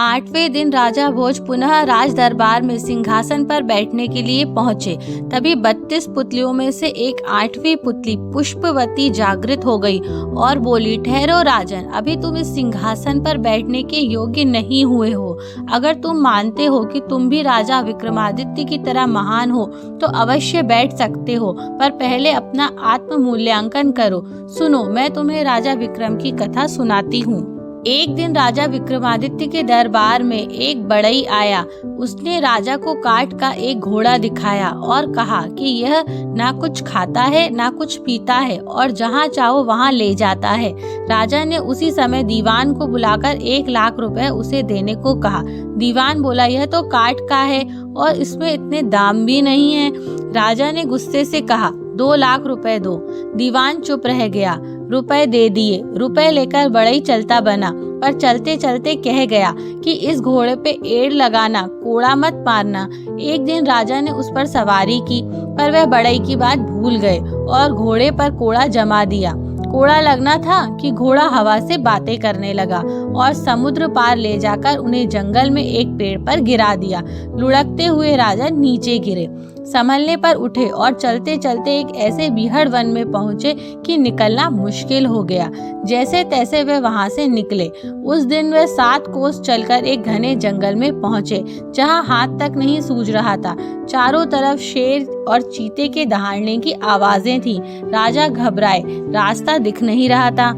8वें दिन राजा भोज पुनः राज दरबार में सिंहासन पर बैठने के लिए पहुंचे। तभी 32 पुतलियों में से एक 8वीं पुतली पुष्पवती जागृत हो गई और बोली, ठहरो राजन, अभी तुम इस सिंहासन पर बैठने के योग्य नहीं हुए हो। अगर तुम मानते हो कि तुम भी राजा विक्रमादित्य की तरह महान हो तो अवश्य बैठ सकते हो, पर पहले अपना आत्म मूल्यांकन करो। सुनो, मैं तुम्हें राजा विक्रम की कथा सुनाती हूँ। एक दिन राजा विक्रमादित्य के दरबार में एक बढ़ई आया। उसने राजा को काठ का एक घोड़ा दिखाया और कहा कि यह ना कुछ खाता है ना कुछ पीता है और जहाँ चाहो वहाँ ले जाता है। राजा ने उसी समय दीवान को बुलाकर 1 लाख रुपए उसे देने को कहा। दीवान बोला, यह तो काठ का है और इसमें इतने दाम भी नहीं है। राजा ने गुस्से से कहा, 2 लाख रुपए दो। दीवान चुप रह गया। रुपए दे दिए। रुपए लेकर बढ़ई चलता बना, पर चलते चलते कह गया कि इस घोड़े पे एड़ लगाना, कोड़ा मत मारना। एक दिन राजा ने उस पर सवारी की, पर वह बढ़ई की बात भूल गए और घोड़े पर कोड़ा जमा दिया। कोड़ा लगना था कि घोड़ा हवा से बातें करने लगा और समुद्र पार ले जाकर उन्हें जंगल में एक पेड़ पर गिरा दिया। लुढ़कते हुए राजा नीचे गिरे। संभलने पर उठे और चलते चलते एक ऐसे बीहड़ वन में पहुंचे कि निकलना मुश्किल हो गया। जैसे तैसे वे वहां से निकले। उस दिन वे 7 कोस चलकर एक घने जंगल में पहुंचे, जहां हाथ तक नहीं सूझ रहा था। चारों तरफ शेर और चीते के दहाड़ने की आवाजें थीं। राजा घबराए, रास्ता दिख नहीं रहा था।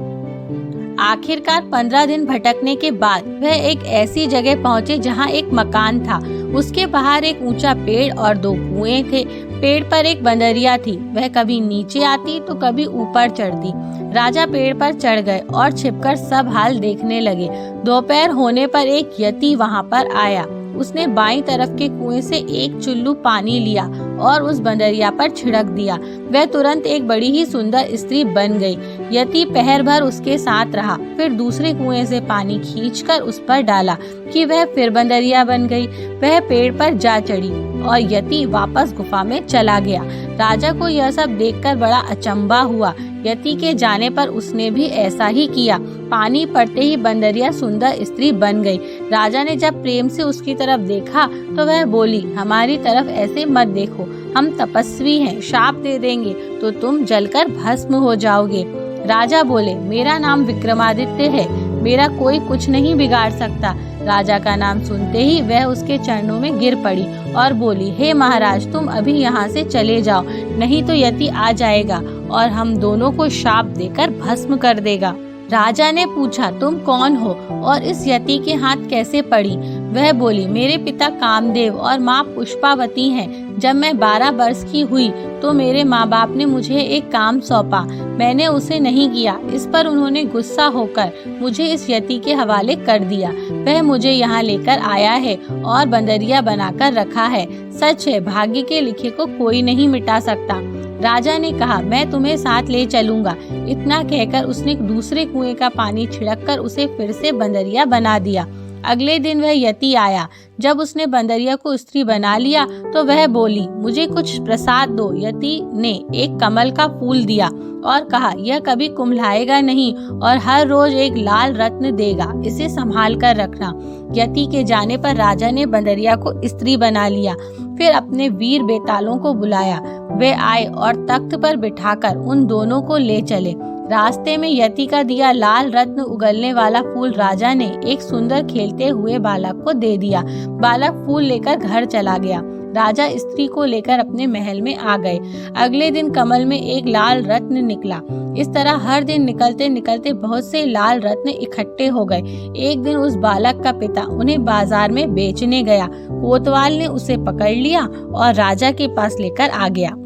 आखिरकार 15 दिन भटकने के बाद वह एक ऐसी जगह पहुंचे जहां एक मकान था। उसके बाहर एक ऊंचा पेड़ और 2 कुएं थे। पेड़ पर एक बंदरिया थी। वह कभी नीचे आती तो कभी ऊपर चढ़ती। राजा पेड़ पर चढ़ गए और छिपकर सब हाल देखने लगे। दोपहर होने पर एक यति वहां पर आया। उसने बाईं तरफ के कुएं से एक चुल्लू पानी लिया और उस बंदरिया पर छिड़क दिया। वह तुरंत एक बड़ी ही सुंदर स्त्री बन गई। यति पहर भर उसके साथ रहा, फिर दूसरे कुएं से पानी खींचकर उस पर डाला कि वह फिर बंदरिया बन गई। वह पेड़ पर जा चढ़ी और यति वापस गुफा में चला गया। राजा को यह सब देखकर बड़ा अचंभा हुआ। यति के जाने पर उसने भी ऐसा ही किया। पानी पड़ते ही बंदरिया सुंदर स्त्री बन गई। राजा ने जब प्रेम से उसकी तरफ देखा तो वह बोली, हमारी तरफ ऐसे मत देखो, हम तपस्वी हैं, शाप दे देंगे तो तुम जलकर भस्म हो जाओगे। राजा बोले, मेरा नाम विक्रमादित्य है, मेरा कोई कुछ नहीं बिगाड़ सकता। राजा का नाम सुनते ही वह उसके चरणों में गिर पड़ी और बोली, हे महाराज, तुम अभी यहाँ से चले जाओ, नहीं तो यति आ जाएगा और हम दोनों को शाप देकर भस्म कर देगा। राजा ने पूछा, तुम कौन हो और इस यति के हाथ कैसे पड़ी? वह बोली, मेरे पिता कामदेव और माँ पुष्पावती हैं। जब मैं 12 वर्ष की हुई तो मेरे माँ बाप ने मुझे एक काम सौंपा। मैंने उसे नहीं किया। इस पर उन्होंने गुस्सा होकर मुझे इस यति के हवाले कर दिया। वह मुझे यहाँ लेकर आया है और बंदरिया बनाकर रखा है। सच है, भाग्य के लिखे को कोई नहीं मिटा सकता। राजा ने कहा, मैं तुम्हें साथ ले चलूंगा। इतना कहकर उसने दूसरे कुएं का पानी छिड़ककर उसे फिर से बंदरिया बना दिया। अगले दिन वह यति आया। जब उसने बंदरिया को स्त्री बना लिया तो वह बोली, मुझे कुछ प्रसाद दो। यति ने एक कमल का फूल दिया और कहा, यह कभी कुम्हलाएगा नहीं और हर रोज एक लाल रत्न देगा, इसे संभाल कर रखना। यति के जाने पर राजा ने बंदरिया को स्त्री बना लिया। फिर अपने वीर बेतालों को बुलाया। वे आए और तख्त पर बिठाकर उन दोनों को ले चले। रास्ते में यति का दिया लाल रत्न उगलने वाला फूल राजा ने एक सुंदर खेलते हुए बालक को दे दिया। बालक फूल लेकर घर चला गया। राजा स्त्री को लेकर अपने महल में आ गए। अगले दिन कमल में एक लाल रत्न निकला। इस तरह हर दिन निकलते निकलते बहुत से लाल रत्न इकट्ठे हो गए। एक दिन उस बालक का पिता उन्हें बाजार में बेचने गया। कोतवाल ने उसे पकड़ लिया और राजा के पास लेकर आ गया।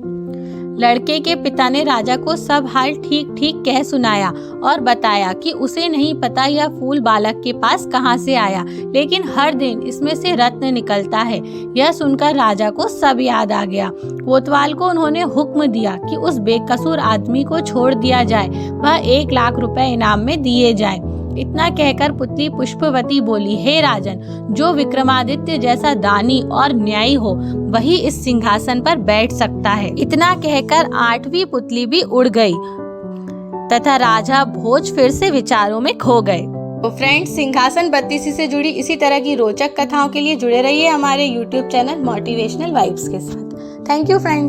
लड़के के पिता ने राजा को सब हाल ठीक ठीक कह सुनाया और बताया कि उसे नहीं पता यह फूल बालक के पास कहाँ से आया, लेकिन हर दिन इसमें से रत्न निकलता है। यह सुनकर राजा को सब याद आ गया। कोतवाल को उन्होंने हुक्म दिया कि उस बेकसूर आदमी को छोड़ दिया जाए, वह 1 लाख रुपए इनाम में दिए जाएं। इतना कहकर पुत्री पुष्पवती बोली, हे राजन, जो विक्रमादित्य जैसा दानी और न्यायी हो वही इस सिंहासन पर बैठ सकता है। इतना कहकर 8वीं पुतली भी उड़ गई तथा राजा भोज फिर से विचारों में खो गए। तो फ्रेंड्स, सिंहासन 32 से जुड़ी इसी तरह की रोचक कथाओं के लिए जुड़े रहिए हमारे YouTube चैनल मोटिवेशनल वाइब्स के साथ। Thank you friends.